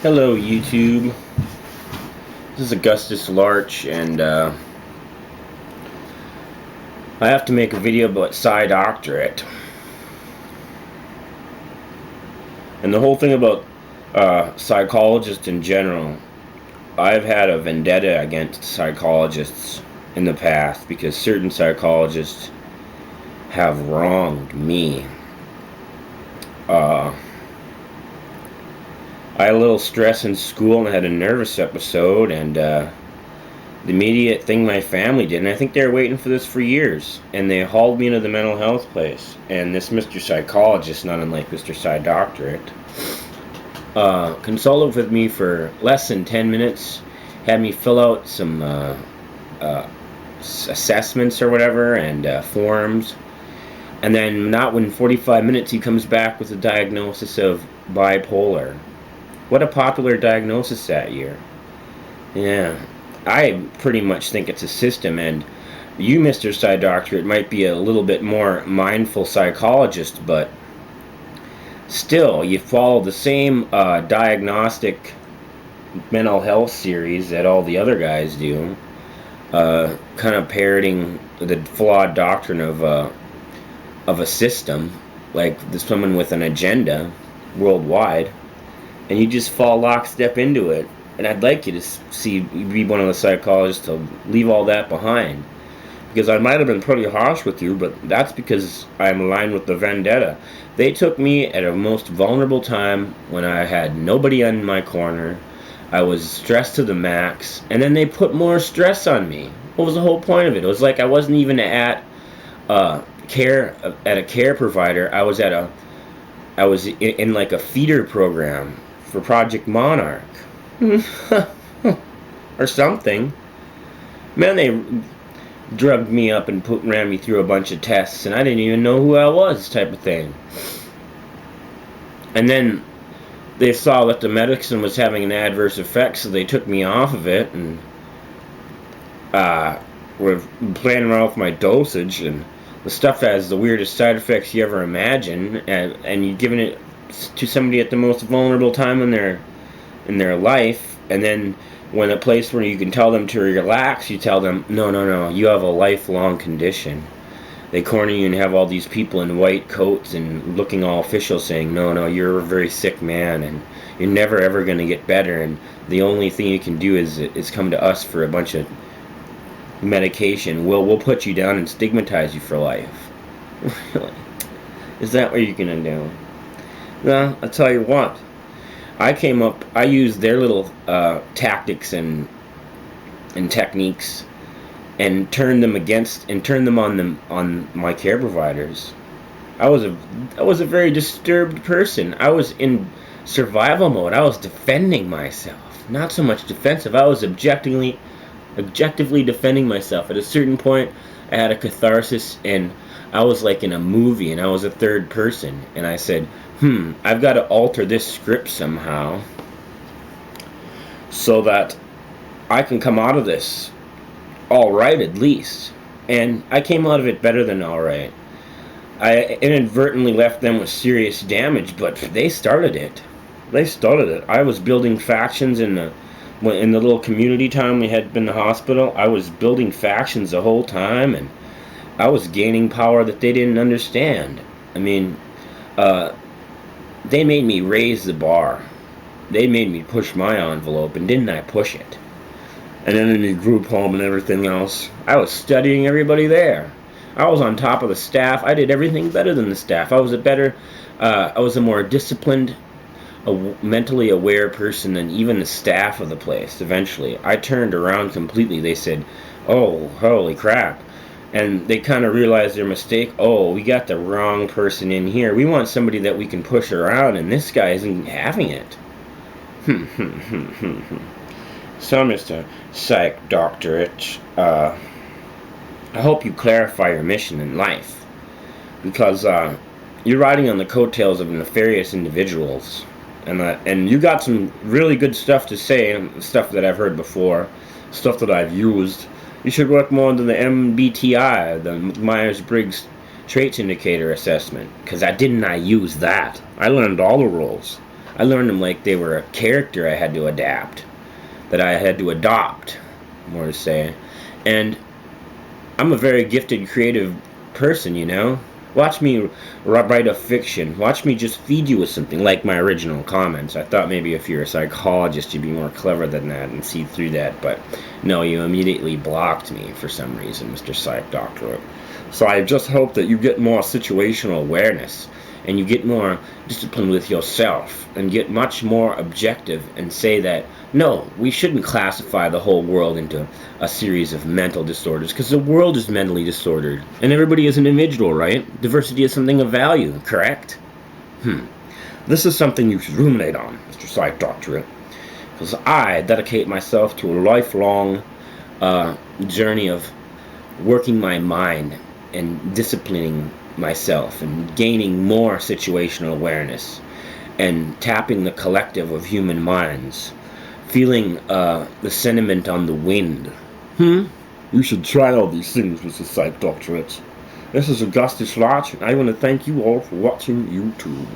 Hello YouTube, this is Augustus Larch, and I have to make a video about PcycheDoctorate. And the whole thing about psychologists in general, I've had a vendetta against psychologists in the past because certain psychologists have wronged me. I had a little stress in school and I had a nervous episode, and the immediate thing my family did, and I think they were waiting for this for years, and they hauled me into the mental health place. And this Mr. Psychologist, not unlike Mr. PcycheDoctorate, consulted with me for less than 10 minutes, had me fill out some assessments or whatever, and forms, and then not when 45 minutes he comes back with a diagnosis of bipolar. What a popular diagnosis that year. Yeah, I pretty much think it's a system, and you, Mr. PcycheDoctorate, might be a little bit more mindful psychologist, but still, you follow the same diagnostic mental health series that all the other guys do, kind of parroting the flawed doctrine of a system, like someone with an agenda worldwide. And you just fall lockstep into it. And I'd like you to see you be one of the psychologists to leave all that behind. Because I might have been pretty harsh with you, but that's because I'm aligned with the vendetta. They took me at a most vulnerable time when I had nobody in my corner. I was stressed to the max, and then they put more stress on me. What was the whole point of it? It was like I wasn't even at a care provider. I was in like a feeder program for Project Monarch or something. Man, they drugged me up and ran me through a bunch of tests, and I didn't even know who I was, type of thing. And then they saw that the medicine was having an adverse effect, so they took me off of it, and were playing around with my dosage, and the stuff has the weirdest side effects you ever imagine, and you're giving it to somebody at the most vulnerable time in their life, and then when a place where you can tell them to relax, you tell them, no, you have a lifelong condition. They corner you and have all these people in white coats and looking all official saying, no, you're a very sick man, and you're never ever going to get better, and the only thing you can do is come to us for a bunch of medication. We'll put you down and stigmatize you for life. Really? Is that what you're going to do? Well, I'll tell you what. I used their little tactics and techniques and turned them on my care providers. I was a very disturbed person. I was in survival mode. I was defending myself. Not so much defensive. I was objectively defending myself. At a certain point, I had a catharsis, and I was like in a movie, and I was a third person, and I said, I've got to alter this script somehow so that I can come out of this all right, at least. And I came out of it better than all right. I inadvertently left them with serious damage, but they started it. I was building factions in the little community time we had been in the hospital. I was building factions the whole time, and I was gaining power that they didn't understand. I mean, they made me raise the bar. They made me push my envelope, and didn't I push it? And then in the group home and everything else, I was studying everybody there. I was on top of the staff. I did everything better than the staff. I was a more disciplined, mentally aware person than even the staff of the place. Eventually, I turned around completely. They said, "Oh, holy crap." And they kind of realized their mistake. Oh, we got the wrong person in here. We want somebody that we can push around, and this guy isn't having it. So, Mr. PcycheDoctorate, I hope you clarify your mission in life, because you're riding on the coattails of nefarious individuals, and you got some really good stuff to say, stuff that I've heard before, stuff that I've used. You should work more into the MBTI, the Myers-Briggs Traits Indicator Assessment, because I use that. I learned all the rules. I learned them like they were a character I had to adapt, that I had to adopt, more to say. And I'm a very gifted, creative person, you know? Watch me write a fiction. Watch me just feed you with something, like my original comments. I thought maybe if you're a psychologist, you'd be more clever than that and see through that, but no, you immediately blocked me for some reason, Mr. Psych Doctorate. So I just hope that you get more situational awareness, and you get more disciplined with yourself, and get much more objective and say that, no, we shouldn't classify the whole world into a series of mental disorders, because the world is mentally disordered, and everybody is an individual, right? Diversity is something of value, correct? This is something you should ruminate on, Mr. Psych Doctorate, because I dedicate myself to a lifelong journey of working my mind and disciplining myself and gaining more situational awareness and tapping the collective of human minds, feeling the sentiment on the wind. You should try all these things, Mr. Psych Doctorate. This is Augustus Lodge, and I want to thank you all for watching YouTube.